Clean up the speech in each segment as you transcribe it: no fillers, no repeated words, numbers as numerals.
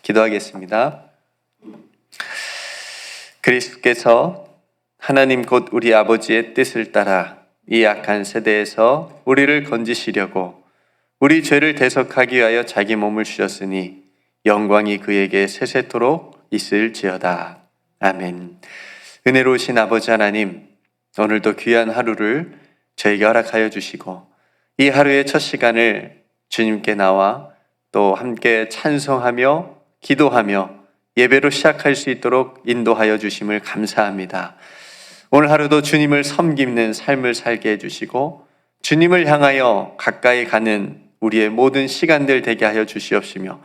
기도하겠습니다. 그리스도께서 하나님 곧 우리 아버지의 뜻을 따라 이 악한 세대에서 우리를 건지시려고 우리 죄를 대속하기 위하여 자기 몸을 주셨으니 영광이 그에게 세세토록 있을지어다. 아멘. 은혜로우신 아버지 하나님, 오늘도 귀한 하루를 저에게 허락하여 주시고 이 하루의 첫 시간을 주님께 나와 또 함께 찬송하며 기도하며 예배로 시작할 수 있도록 인도하여 주심을 감사합니다. 오늘 하루도 주님을 섬기는 삶을 살게 해주시고 주님을 향하여 가까이 가는 우리의 모든 시간들 되게 하여 주시옵시며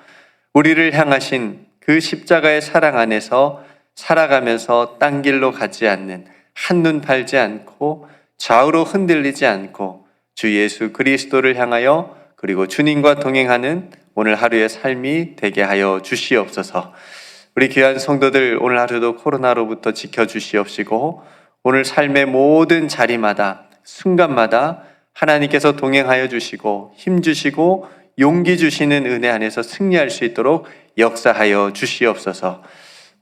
우리를 향하신 그 십자가의 사랑 안에서 살아가면서 딴 길로 가지 않는, 한눈 팔지 않고 좌우로 흔들리지 않고 주 예수 그리스도를 향하여 그리고 주님과 동행하는 오늘 하루의 삶이 되게 하여 주시옵소서. 우리 귀한 성도들 오늘 하루도 코로나로부터 지켜주시옵시고 오늘 삶의 모든 자리마다 순간마다 하나님께서 동행하여 주시고 힘 주시고 용기 주시는 은혜 안에서 승리할 수 있도록 역사하여 주시옵소서.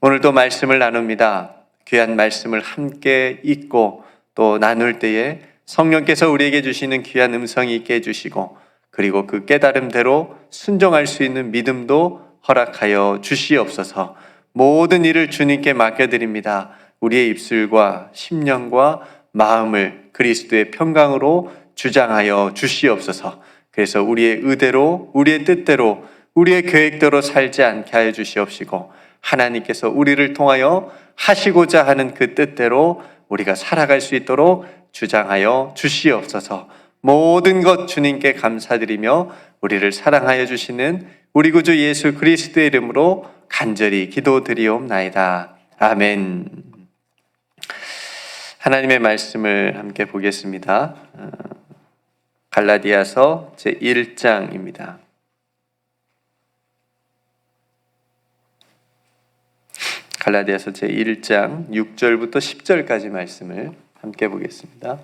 오늘도 말씀을 나눕니다. 귀한 말씀을 함께 읽고 또 나눌 때에 성령께서 우리에게 주시는 귀한 음성이 있게 해주시고 그리고 그 깨달음대로 순종할 수 있는 믿음도 허락하여 주시옵소서. 모든 일을 주님께 맡겨드립니다. 우리의 입술과 심령과 마음을 그리스도의 평강으로 주장하여 주시옵소서. 그래서 우리의 의대로, 우리의 뜻대로, 우리의 계획대로 살지 않게 하여 주시옵시고 하나님께서 우리를 통하여 하시고자 하는 그 뜻대로 우리가 살아갈 수 있도록 주장하여 주시옵소서. 모든 것 주님께 감사드리며 우리를 사랑하여 주시는 우리 구주 예수 그리스도의 이름으로 간절히 기도드리옵나이다. 아멘. 하나님의 말씀을 함께 보겠습니다. 갈라디아서 제1장입니다. 갈라디아서 제1장 6절부터 10절까지 말씀을 함께 보겠습니다.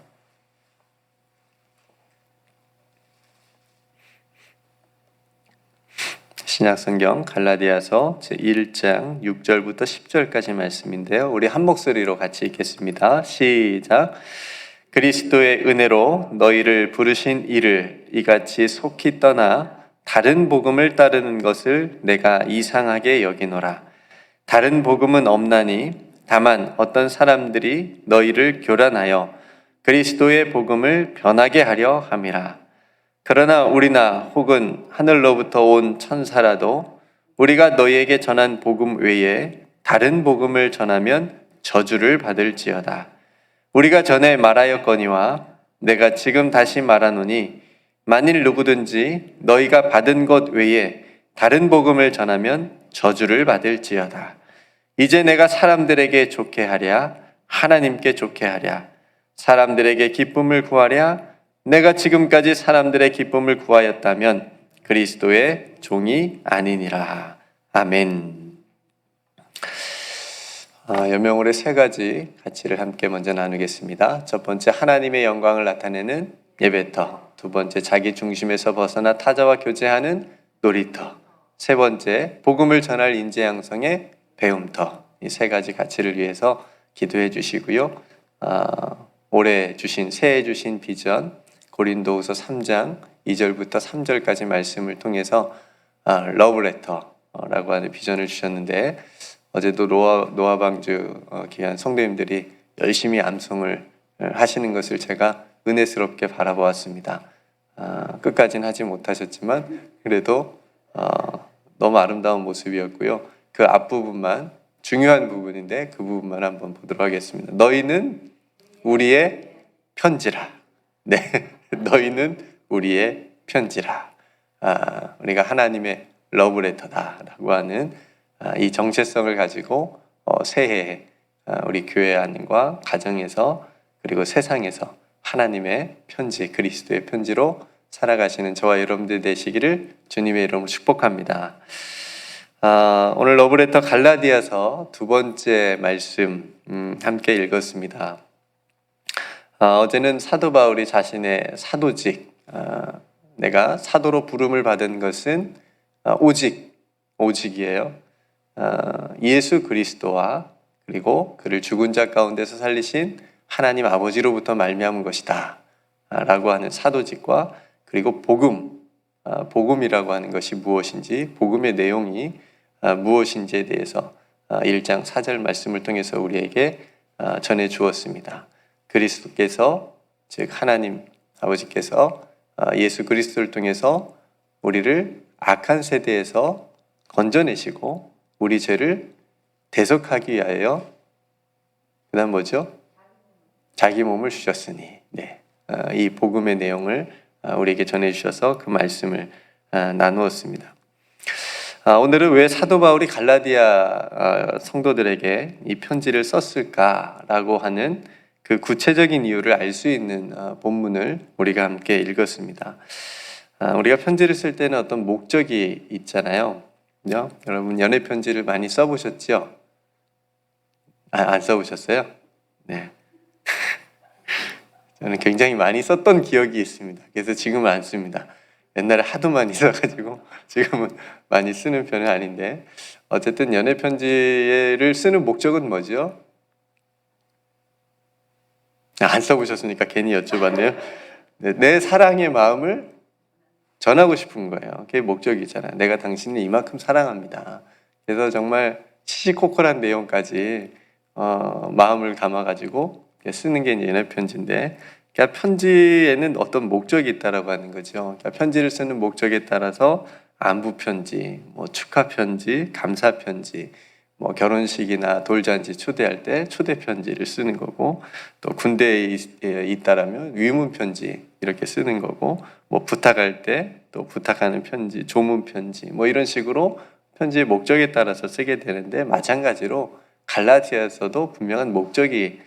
신약성경 갈라디아서 제1장 6절부터 10절까지 말씀인데요. 우리 한 목소리로 같이 읽겠습니다. 시작. 그리스도의 은혜로 너희를 부르신 이를 이같이 속히 떠나 다른 복음을 따르는 것을 내가 이상하게 여기노라. 다른 복음은 없나니 다만 어떤 사람들이 너희를 교란하여 그리스도의 복음을 변하게 하려 함이라. 그러나 우리나 혹은 하늘로부터 온 천사라도 우리가 너희에게 전한 복음 외에 다른 복음을 전하면 저주를 받을지어다. 우리가 전에 말하였거니와 내가 지금 다시 말하노니 만일 누구든지 너희가 받은 것 외에 다른 복음을 전하면 저주를 받을지어다. 이제 내가 사람들에게 좋게 하랴 하나님께 좋게 하랴 사람들에게 기쁨을 구하랴 내가 지금까지 사람들의 기쁨을 구하였다면 그리스도의 종이 아니니라. 아멘. 여명월의 세 가지 가치를 함께 먼저 나누겠습니다. 첫 번째, 하나님의 영광을 나타내는 예배터. 두 번째, 자기 중심에서 벗어나 타자와 교제하는 놀이터. 세 번째, 복음을 전할 인재 양성의 배움터. 이 세 가지 가치를 위해서 기도해 주시고요. 새해 주신 비전 고린도후서 3장 2절부터 3절까지 말씀을 통해서 러브레터라고 하는 비전을 주셨는데 어제도 노아방주 귀한 성도님들이 열심히 암송을 하시는 것을 제가 은혜스럽게 바라보았습니다. 끝까지는 하지 못하셨지만 그래도 너무 아름다운 모습이었고요. 그 앞부분만 중요한 부분인데 그 부분만 한번 보도록 하겠습니다. 너희는 우리의 편지라. 네, 너희는 우리의 편지라. 우리가 하나님의 러브레터다라고 하는 이 정체성을 가지고 새해에 우리 교회 안과 가정에서 그리고 세상에서 하나님의 편지, 그리스도의 편지로 살아가시는 저와 여러분들 되시기를 주님의 이름으로 축복합니다. 오늘 러브레터 갈라디아서 두 번째 말씀 함께 읽었습니다. 어제는 사도 바울이 자신의 사도직, 내가 사도로 부름을 받은 것은 오직 오직이에요. 예수 그리스도와 그리고 그를 죽은 자 가운데서 살리신 하나님 아버지로부터 말미암은 것이다 라고 하는 사도직과 그리고 복음이라고 하는 것이 무엇인지, 복음의 내용이 무엇인지에 대해서 1장 4절 말씀을 통해서 우리에게 전해 주었습니다. 그리스도께서, 즉 하나님 아버지께서 예수 그리스도를 통해서 우리를 악한 세대에서 건져내시고 우리 죄를 대속하기 위하여 그 다음 뭐죠? 자기 몸을 주셨으니, 네. 이 복음의 내용을 우리에게 전해주셔서 그 말씀을 나누었습니다. 오늘은 왜 사도 바울이 갈라디아 성도들에게 이 편지를 썼을까라고 하는 그 구체적인 이유를 알 수 있는 본문을 우리가 함께 읽었습니다. 우리가 편지를 쓸 때는 어떤 목적이 있잖아요. 그죠? 여러분 연애 편지를 많이 써보셨죠? 안 써보셨어요? 네. 저는 굉장히 많이 썼던 기억이 있습니다. 그래서 지금은 안 씁니다. 옛날에 하도 많이 써가지고 지금은 많이 쓰는 편은 아닌데, 어쨌든 연애 편지를 쓰는 목적은 뭐죠? 안 써보셨으니까 괜히 여쭤봤네요. 내 사랑의 마음을 전하고 싶은 거예요. 그게 목적이잖아요. 내가 당신을 이만큼 사랑합니다. 그래서 정말 시시콜콜한 내용까지 마음을 담아가지고 쓰는 게 연애 편지인데, 그러니까 편지에는 어떤 목적이 있다라고 하는 거죠. 그러니까 편지를 쓰는 목적에 따라서 안부 편지, 뭐 축하 편지, 감사 편지, 뭐 결혼식이나 돌잔치 초대할 때 초대 편지를 쓰는 거고, 또 군대에 있다라면 위문 편지 이렇게 쓰는 거고, 뭐 부탁할 때 또 부탁하는 편지, 조문 편지, 뭐 이런 식으로 편지의 목적에 따라서 쓰게 되는데, 마찬가지로 갈라디아에서도 분명한 목적이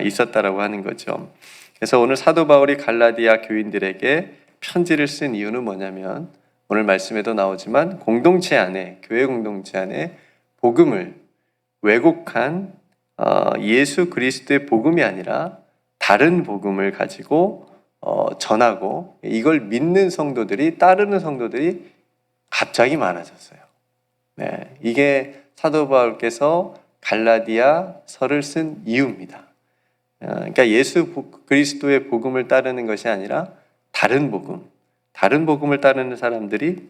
있었다라고 하는 거죠. 그래서 오늘 사도 바울이 갈라디아 교인들에게 편지를 쓴 이유는 뭐냐면, 오늘 말씀에도 나오지만 공동체 안에, 교회 공동체 안에 복음을 왜곡한 예수 그리스도의 복음이 아니라 다른 복음을 가지고 전하고, 이걸 믿는 성도들이, 따르는 성도들이 갑자기 많아졌어요. 네, 이게 사도 바울께서 갈라디아서를 쓴 이유입니다. 그러니까 예수 그리스도의 복음을 따르는 것이 아니라 다른 복음을 따르는 사람들이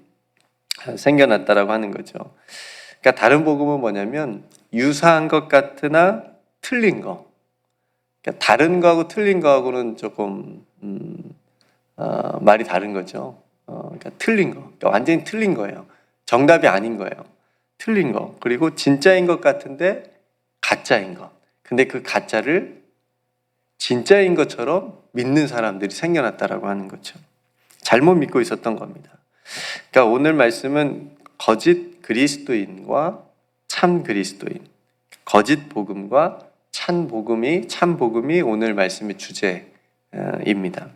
생겨났다라고 하는 거죠. 그러니까 다른 복음은 뭐냐면 유사한 것 같으나 틀린 거. 그러니까 다른 거하고 틀린 거하고는 조금 말이 다른 거죠. 그러니까 틀린 거, 그러니까 완전히 틀린 거예요. 정답이 아닌 거예요. 틀린 거. 그리고 진짜인 것 같은데 가짜인 것. 근데 그 가짜를 진짜인 것처럼 믿는 사람들이 생겨났다라고 하는 거죠. 잘못 믿고 있었던 겁니다. 그러니까 오늘 말씀은 거짓 그리스도인과 참 그리스도인, 거짓 복음과 참 복음이 오늘 말씀의 주제입니다.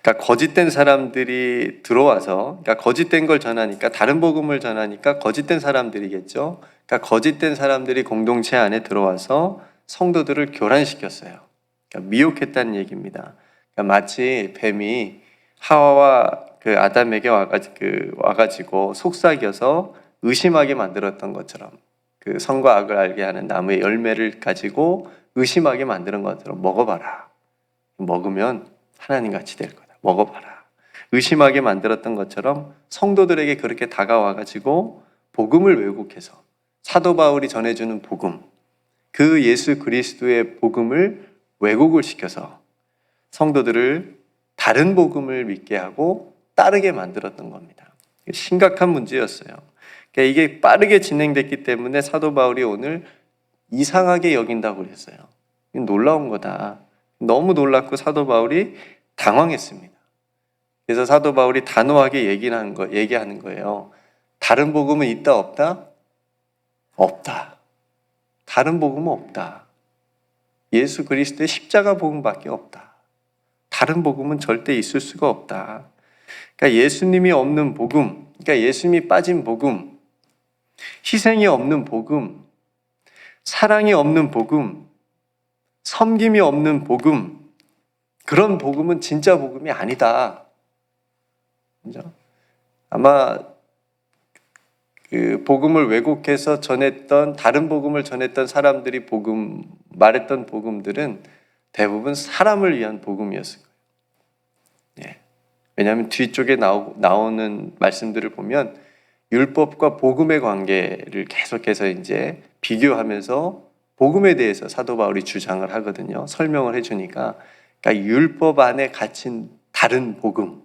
그러니까 거짓된 사람들이 들어와서, 그러니까 거짓된 걸 전하니까, 다른 복음을 전하니까 거짓된 사람들이겠죠. 그러니까 거짓된 사람들이 공동체 안에 들어와서 성도들을 교란시켰어요. 그러니까 미혹했다는 얘기입니다. 그러니까 마치 뱀이 하와와 그 아담에게 와가지고 속삭여서 의심하게 만들었던 것처럼, 그 선과 악을 알게 하는 나무의 열매를 가지고 의심하게 만드는 것처럼, 먹어봐라. 먹으면 하나님같이 될 거다. 먹어봐라. 의심하게 만들었던 것처럼 성도들에게 그렇게 다가와가지고 복음을 왜곡해서, 사도 바울이 전해주는 복음, 그 예수 그리스도의 복음을 왜곡을 시켜서 성도들을 다른 복음을 믿게 하고 따르게 만들었던 겁니다. 심각한 문제였어요. 그러니까 이게 빠르게 진행됐기 때문에 사도 바울이 오늘 이상하게 여긴다고 그랬어요. 놀라운 거다. 너무 놀랍고 사도 바울이 당황했습니다. 그래서 사도 바울이 단호하게 얘기하는 거예요. 다른 복음은 있다 없다? 없다. 다른 복음은 없다. 예수 그리스도의 십자가 복음밖에 없다. 다른 복음은 절대 있을 수가 없다. 그러니까 예수님이 없는 복음, 그러니까 예수님이 빠진 복음, 희생이 없는 복음, 사랑이 없는 복음, 섬김이 없는 복음, 그런 복음은 진짜 복음이 아니다. 그죠? 아마 그 복음을 왜곡해서 전했던 다른 복음을 전했던 사람들이 말했던 복음들은 대부분 사람을 위한 복음이었을 거예요. 예. 왜냐하면 뒤쪽에 나오는 말씀들을 보면 율법과 복음의 관계를 계속해서 이제 비교하면서 복음에 대해서 사도 바울이 주장을 하거든요. 설명을 해주니까, 그러니까 율법 안에 갇힌 다른 복음,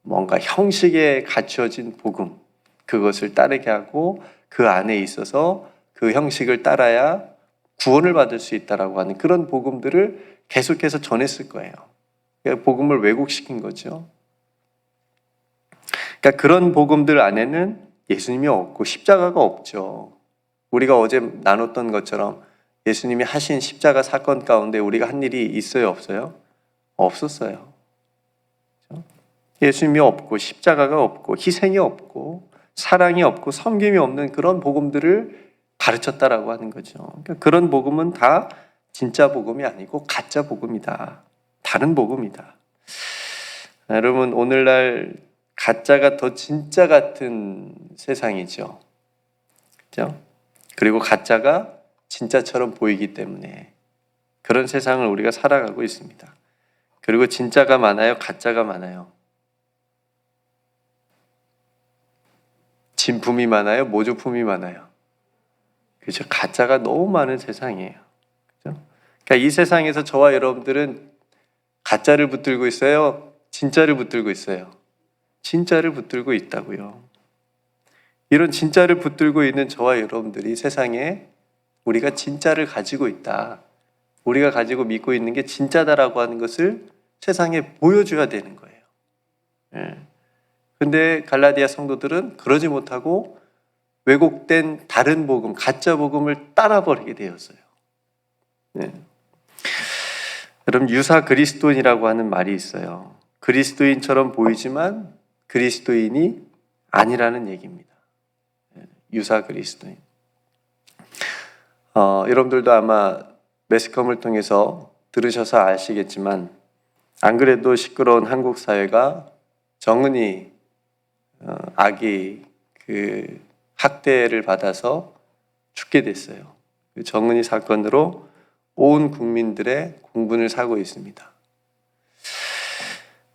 뭔가 형식에 갖춰진 복음, 그것을 따르게 하고 그 안에 있어서 그 형식을 따라야 구원을 받을 수 있다라고 하는 그런 복음들을 계속해서 전했을 거예요. 그러니까 복음을 왜곡시킨 거죠. 그러니까 그런 복음들 안에는 예수님이 없고 십자가가 없죠. 우리가 어제 나눴던 것처럼 예수님이 하신 십자가 사건 가운데 우리가 한 일이 있어요, 없어요? 없었어요. 예수님이 없고 십자가가 없고 희생이 없고 사랑이 없고 섬김이 없는 그런 복음들을 가르쳤다라고 하는 거죠. 그러니까 그런 복음은 다 진짜 복음이 아니고 가짜 복음이다. 다른 복음이다. 여러분, 오늘날 가짜가 더 진짜 같은 세상이죠. 그렇죠? 그리고 가짜가 진짜처럼 보이기 때문에 그런 세상을 우리가 살아가고 있습니다. 그리고 진짜가 많아요, 가짜가 많아요. 진품이 많아요, 모조품이 많아요. 그렇죠? 가짜가 너무 많은 세상이에요. 그렇죠? 그러니까 이 세상에서 저와 여러분들은 가짜를 붙들고 있어요, 진짜를 붙들고 있어요. 진짜를 붙들고 있다고요. 이런 진짜를 붙들고 있는 저와 여러분들이 세상에 우리가 진짜를 가지고 있다, 우리가 가지고 믿고 있는 게 진짜다라고 하는 것을 세상에 보여줘야 되는 거예요. 예. 근데 갈라디아 성도들은 그러지 못하고 왜곡된 다른 복음, 가짜 복음을 따라버리게 되었어요. 네. 여러분, 유사 그리스도인이라고 하는 말이 있어요. 그리스도인처럼 보이지만 그리스도인이 아니라는 얘기입니다. 유사 그리스도인. 여러분들도 아마 매스컴을 통해서 들으셔서 아시겠지만, 안 그래도 시끄러운 한국 사회가 정은이 아기 그 학대를 받아서 죽게 됐어요. 그 정은이 사건으로 온 국민들의 공분을 사고 있습니다.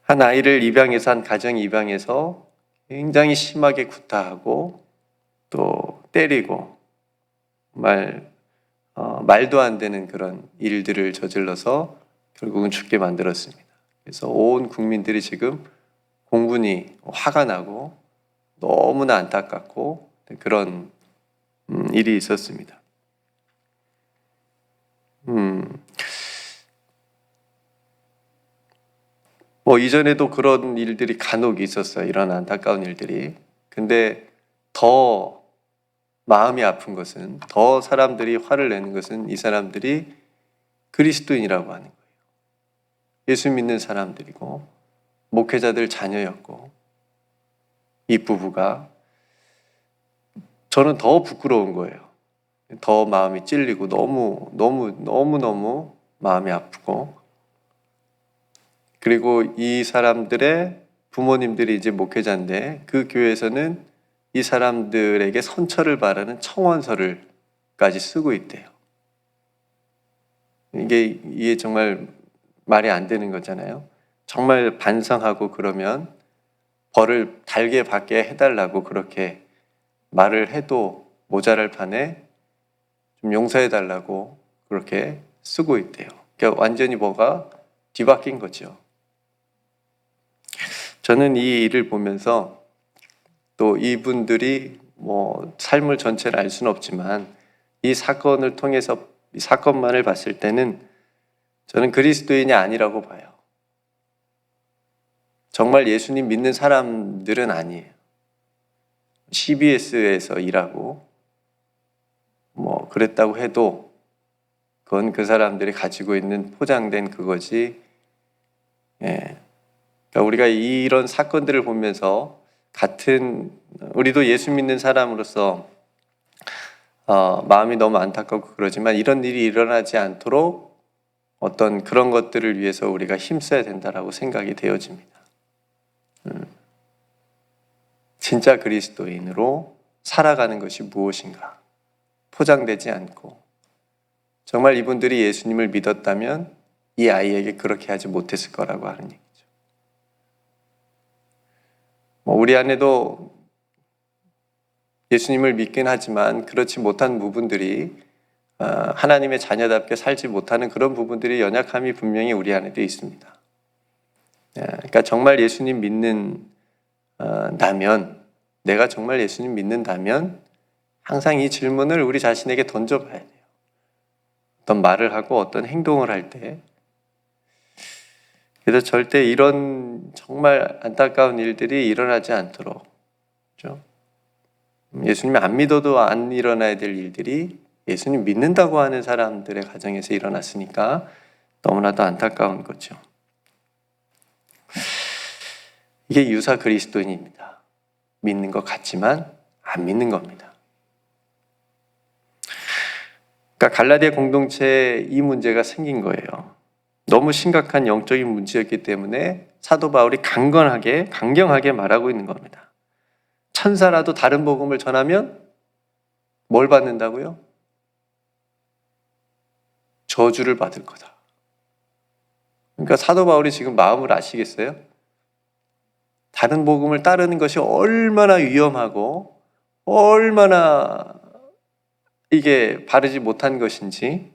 한 아이를 입양해서, 한 가정이 입양해서 굉장히 심하게 구타하고 또 때리고 말도 안 되는 그런 일들을 저질러서 결국은 죽게 만들었습니다. 그래서 온 국민들이 지금 공분이 화가 나고 너무나 안타깝고 그런 일이 있었습니다. 이전에도 그런 일들이 간혹 있었어요. 이런 안타까운 일들이. 근데 더 마음이 아픈 것은, 더 사람들이 화를 내는 것은 이 사람들이 그리스도인이라고 하는 거예요. 예수 믿는 사람들이고 목회자들 자녀였고, 이 부부가, 저는 더 부끄러운 거예요. 더 마음이 찔리고 너무 마음이 아프고, 그리고 이 사람들의 부모님들이 이제 목회자인데 그 교회에서는 이 사람들에게 선처를 바라는 청원서를까지 쓰고 있대요. 이게 정말 말이 안 되는 거잖아요. 정말 반성하고 그러면 벌을 달게 받게 해달라고 그렇게 말을 해도 모자랄 판에 좀 용서해달라고 그렇게 쓰고 있대요. 그러니까 완전히 뭐가 뒤바뀐 거죠. 저는 이 일을 보면서 또 이분들이 삶을 전체를 알 수는 없지만 이 사건을 통해서, 이 사건만을 봤을 때는 저는 그리스도인이 아니라고 봐요. 정말 예수님 믿는 사람들은 아니에요. CBS에서 일하고 그랬다고 해도 그건 그 사람들이 가지고 있는 포장된 그거지. 예. 그러니까 우리가 이런 사건들을 보면서 우리도 예수 믿는 사람으로서 마음이 너무 안타깝고 그러지만 이런 일이 일어나지 않도록 어떤 그런 것들을 위해서 우리가 힘써야 된다라고 생각이 되어집니다. 진짜 그리스도인으로 살아가는 것이 무엇인가 포장되지 않고, 정말 이분들이 예수님을 믿었다면 이 아이에게 그렇게 하지 못했을 거라고 하는 얘기죠. 우리 안에도 예수님을 믿긴 하지만 그렇지 못한 부분들이, 하나님의 자녀답게 살지 못하는 그런 부분들이, 연약함이 분명히 우리 안에도 있습니다. 그러니까 정말 예수님 믿는다면, 내가 정말 예수님 믿는다면 항상 이 질문을 우리 자신에게 던져봐야 돼요. 어떤 말을 하고 어떤 행동을 할 때. 그래서 절대 이런 정말 안타까운 일들이 일어나지 않도록, 그렇죠? 예수님 안 믿어도 안 일어나야 될 일들이 예수님 믿는다고 하는 사람들의 가정에서 일어났으니까 너무나도 안타까운 거죠. 이게 유사 그리스도인입니다. 믿는 것 같지만 안 믿는 겁니다. 그러니까 갈라디아 공동체에 이 문제가 생긴 거예요. 너무 심각한 영적인 문제였기 때문에 사도 바울이 강경하게 말하고 있는 겁니다. 천사라도 다른 복음을 전하면 뭘 받는다고요? 저주를 받을 거다. 그러니까 사도 바울이 지금 마음을 아시겠어요? 다른 복음을 따르는 것이 얼마나 위험하고 얼마나 이게 바르지 못한 것인지,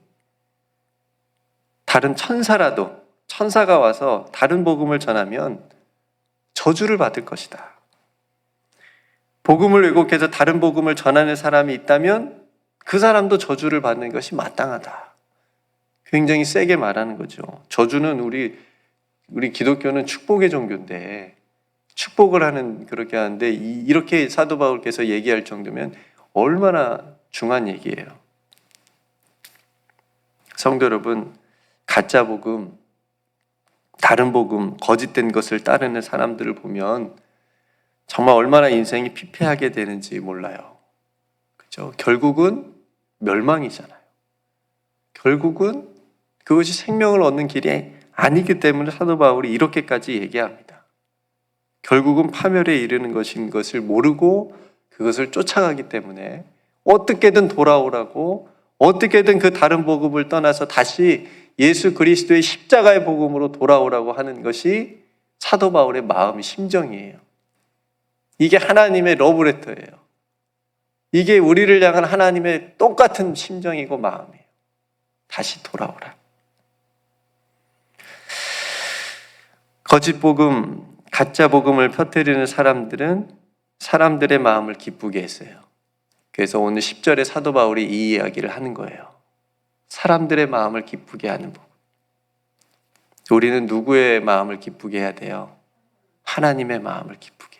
다른 천사가 와서 다른 복음을 전하면 저주를 받을 것이다. 복음을 왜곡해서 다른 복음을 전하는 사람이 있다면 그 사람도 저주를 받는 것이 마땅하다. 굉장히 세게 말하는 거죠. 저주는 우리 기독교는 축복의 종교인데, 축복을 그렇게 하는데, 이렇게 사도 바울께서 얘기할 정도면 얼마나 중한 얘기예요. 성도 여러분, 가짜 복음, 다른 복음, 거짓된 것을 따르는 사람들을 보면 정말 얼마나 인생이 피폐하게 되는지 몰라요. 그렇죠? 결국은 멸망이잖아요. 결국은 그것이 생명을 얻는 길이 아니기 때문에 사도 바울이 이렇게까지 얘기합니다. 결국은 파멸에 이르는 것인 것을 모르고 그것을 쫓아가기 때문에 어떻게든 돌아오라고, 어떻게든 그 다른 복음을 떠나서 다시 예수 그리스도의 십자가의 복음으로 돌아오라고 하는 것이 사도 바울의 마음이, 심정이에요. 이게 하나님의 러브레터예요. 이게 우리를 향한 하나님의 똑같은 심정이고 마음이에요. 다시 돌아오라. 거짓 복음, 가짜 복음을 퍼뜨리는 사람들은 사람들의 마음을 기쁘게 했어요. 그래서 오늘 10절에 사도 바울이 이 이야기를 하는 거예요. 사람들의 마음을 기쁘게 하는 법. 우리는 누구의 마음을 기쁘게 해야 돼요? 하나님의 마음을 기쁘게.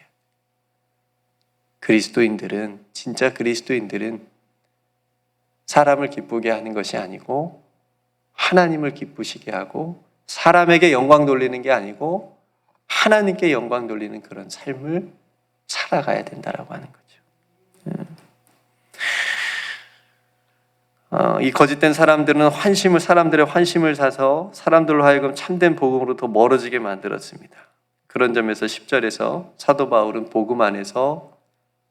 진짜 그리스도인들은 사람을 기쁘게 하는 것이 아니고 하나님을 기쁘시게 하고, 사람에게 영광 돌리는 게 아니고 하나님께 영광 돌리는 그런 삶을 살아가야 된다라고 하는 거죠. 이 거짓된 사람들은 사람들의 환심을 사서 사람들로 하여금 참된 복음으로 더 멀어지게 만들었습니다. 그런 점에서 10절에서 사도 바울은 복음 안에서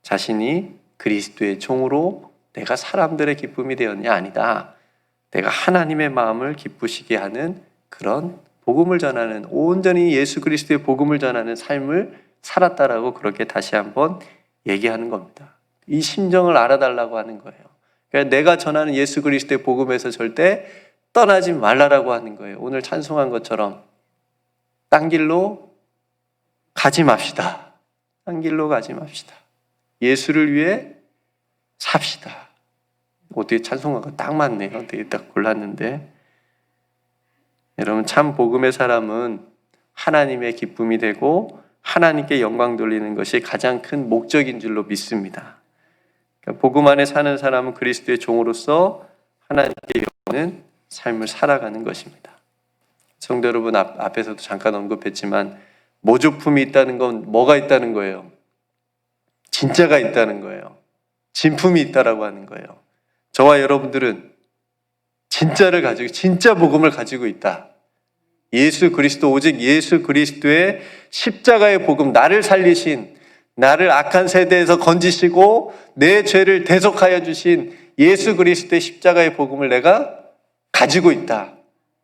자신이 그리스도의 종으로 내가 사람들의 기쁨이 되었냐? 아니다. 내가 하나님의 마음을 기쁘시게 하는 그런 복음을 전하는, 온전히 예수 그리스도의 복음을 전하는 삶을 살았다라고 그렇게 다시 한번 얘기하는 겁니다. 이 심정을 알아달라고 하는 거예요. 그러니까 내가 전하는 예수 그리스도의 복음에서 절대 떠나지 말라라고 하는 거예요. 오늘 찬송한 것처럼 딴 길로 가지 맙시다. 딴 길로 가지 맙시다. 예수를 위해 삽시다. 어떻게 찬송가가 딱 맞네요. 어떻게 딱 골랐는데, 여러분, 참 복음의 사람은 하나님의 기쁨이 되고 하나님께 영광 돌리는 것이 가장 큰 목적인 줄로 믿습니다. 그러니까 복음 안에 사는 사람은 그리스도의 종으로서 하나님께 영광하는 삶을 살아가는 것입니다. 성도 여러분, 앞에서도 잠깐 언급했지만 모조품이 있다는 건 뭐가 있다는 거예요? 진짜가 있다는 거예요. 진품이 있다라고 하는 거예요. 저와 여러분들은 진짜 복음을 가지고 있다. 예수 그리스도, 오직 예수 그리스도의 십자가의 복음, 나를 살리신, 나를 악한 세대에서 건지시고 내 죄를 대속하여 주신 예수 그리스도의 십자가의 복음을 내가 가지고 있다.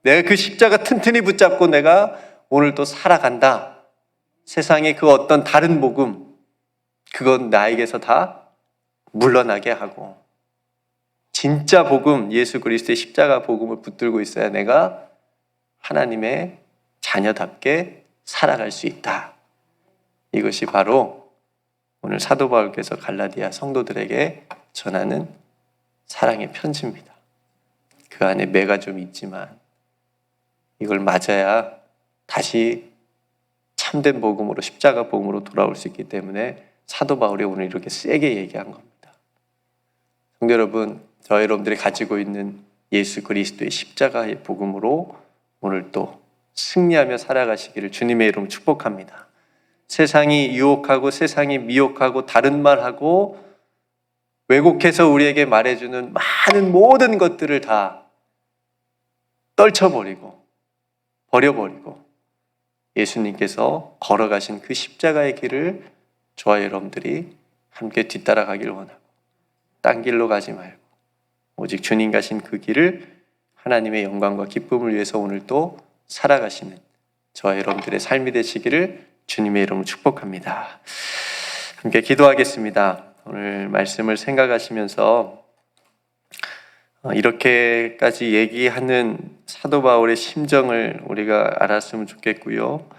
내가 그 십자가 튼튼히 붙잡고 내가 오늘 또 살아간다. 세상에 그 어떤 다른 복음, 그건 나에게서 다 물러나게 하고 진짜 복음, 예수 그리스도의 십자가 복음을 붙들고 있어야 내가 하나님의 자녀답게 살아갈 수 있다. 이것이 바로 오늘 사도 바울께서 갈라디아 성도들에게 전하는 사랑의 편지입니다. 그 안에 매가 좀 있지만 이걸 맞아야 다시 참된 복음으로, 십자가 복음으로 돌아올 수 있기 때문에 사도 바울이 오늘 이렇게 세게 얘기한 겁니다. 성도 여러분, 저 여러분들이 가지고 있는 예수 그리스도의 십자가의 복음으로 오늘 또 승리하며 살아가시기를 주님의 이름으로 축복합니다. 세상이 유혹하고 세상이 미혹하고 다른 말하고 왜곡해서 우리에게 말해주는 많은 모든 것들을 다 떨쳐버리고 버려버리고 예수님께서 걸어가신 그 십자가의 길을 저와 여러분들이 함께 뒤따라가길 원하고 딴 길로 가지 말고 오직 주님 가신 그 길을 하나님의 영광과 기쁨을 위해서 오늘 또 살아가시는 저와 여러분들의 삶이 되시기를 주님의 이름으로 축복합니다. 함께 기도하겠습니다. 오늘 말씀을 생각하시면서 이렇게까지 얘기하는 사도 바울의 심정을 우리가 알았으면 좋겠고요.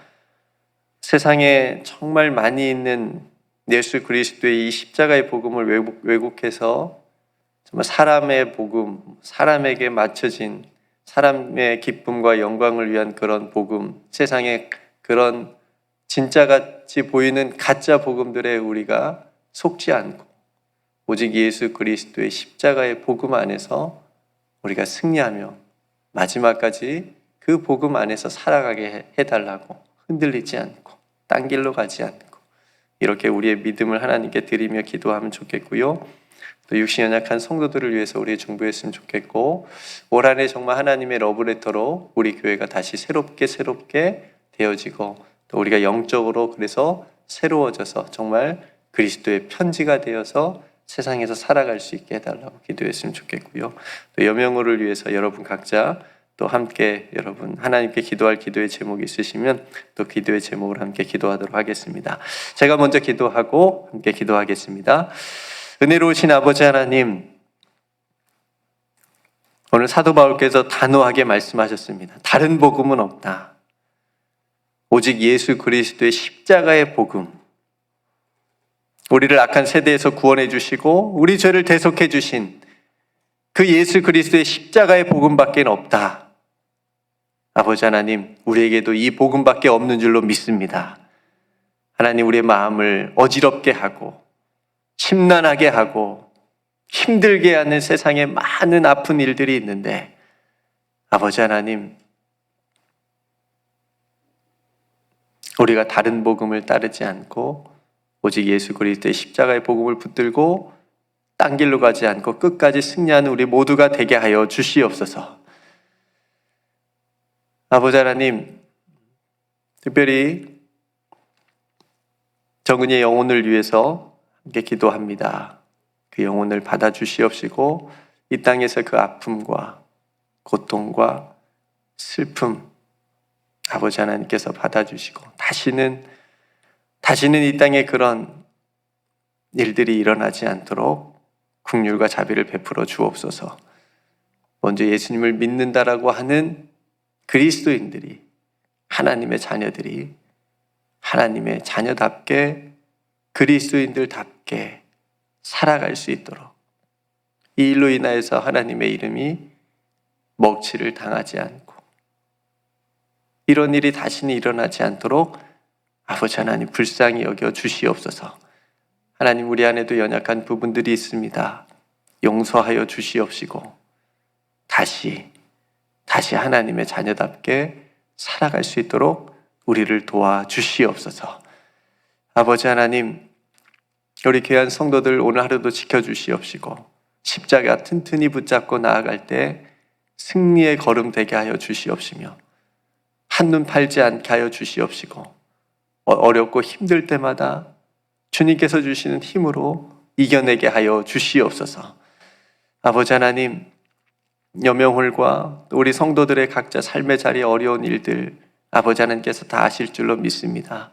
세상에 정말 많이 있는 예수 그리스도의 이 십자가의 복음을 왜곡해서 정말 사람의 복음, 사람에게 맞춰진 사람의 기쁨과 영광을 위한 그런 복음, 세상에 그런 진짜같이 보이는 가짜 복음들에 우리가 속지 않고 오직 예수 그리스도의 십자가의 복음 안에서 우리가 승리하며 마지막까지 그 복음 안에서 살아가게 해달라고 흔들리지 않고 딴 길로 가지 않고 이렇게 우리의 믿음을 하나님께 드리며 기도하면 좋겠고요. 또 육신 연약한 성도들을 위해서 우리 중보했으면 좋겠고 올 한 해 정말 하나님의 러브레터로 우리 교회가 다시 새롭게 되어지고 또 우리가 영적으로 그래서 새로워져서 정말 그리스도의 편지가 되어서 세상에서 살아갈 수 있게 해달라고 기도했으면 좋겠고요. 또 여명호를 위해서 여러분 각자 또 함께 여러분 하나님께 기도할 기도의 제목이 있으시면 또 기도의 제목을 함께 기도하도록 하겠습니다. 제가 먼저 기도하고 함께 기도하겠습니다. 은혜로우신 아버지 하나님, 오늘 사도 바울께서 단호하게 말씀하셨습니다. 다른 복음은 없다. 오직 예수 그리스도의 십자가의 복음, 우리를 악한 세대에서 구원해 주시고 우리 죄를 대속해 주신 그 예수 그리스도의 십자가의 복음밖에 없다. 아버지 하나님, 우리에게도 이 복음밖에 없는 줄로 믿습니다. 하나님, 우리의 마음을 어지럽게 하고 심란하게 하고 힘들게 하는 세상에 많은 아픈 일들이 있는데 아버지 하나님, 우리가 다른 복음을 따르지 않고 오직 예수 그리스도의 십자가의 복음을 붙들고 딴 길로 가지 않고 끝까지 승리하는 우리 모두가 되게 하여 주시옵소서. 아버지 하나님, 특별히 정은이의 영혼을 위해서 함께 기도합니다. 그 영혼을 받아주시옵시고 이 땅에서 그 아픔과 고통과 슬픔 아버지 하나님께서 받아주시고 다시는 이 땅에 그런 일들이 일어나지 않도록 긍휼과 자비를 베풀어 주옵소서. 먼저 예수님을 믿는다라고 하는 그리스도인들이, 하나님의 자녀들이 하나님의 자녀답게 그리스도인들답게 살아갈 수 있도록 이 일로 인하여서 하나님의 이름이 먹칠을 당하지 않고 이런 일이 다시는 일어나지 않도록 아버지 하나님 불쌍히 여겨 주시옵소서. 하나님, 우리 안에도 연약한 부분들이 있습니다. 용서하여 주시옵시고 다시 하나님의 자녀답게 살아갈 수 있도록 우리를 도와주시옵소서. 아버지 하나님, 우리 귀한 성도들 오늘 하루도 지켜주시옵시고 십자가 튼튼히 붙잡고 나아갈 때 승리의 걸음 되게 하여 주시옵시며 한눈 팔지 않게 하여 주시옵시고 어렵고 힘들 때마다 주님께서 주시는 힘으로 이겨내게 하여 주시옵소서. 아버지 하나님, 여명홀과 우리 성도들의 각자 삶의 자리에 어려운 일들 아버지 하나님께서 다 아실 줄로 믿습니다.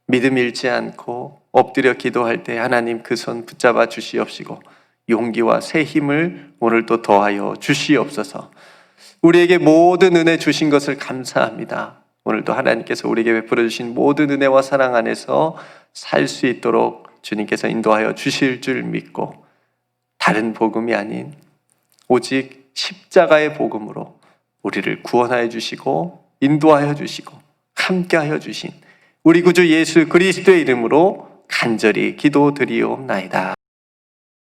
믿음 잃지 않고 엎드려 기도할 때 하나님 그 손 붙잡아 주시옵시고 용기와 새 힘을 오늘도 더하여 주시옵소서. 우리에게 모든 은혜 주신 것을 감사합니다. 오늘도 하나님께서 우리에게 베풀어 주신 모든 은혜와 사랑 안에서 살 수 있도록 주님께서 인도하여 주실 줄 믿고 다른 복음이 아닌 오직 십자가의 복음으로 우리를 구원하여 주시고 인도하여 주시고 함께하여 주신 우리 구주 예수 그리스도의 이름으로 간절히 기도드리옵나이다.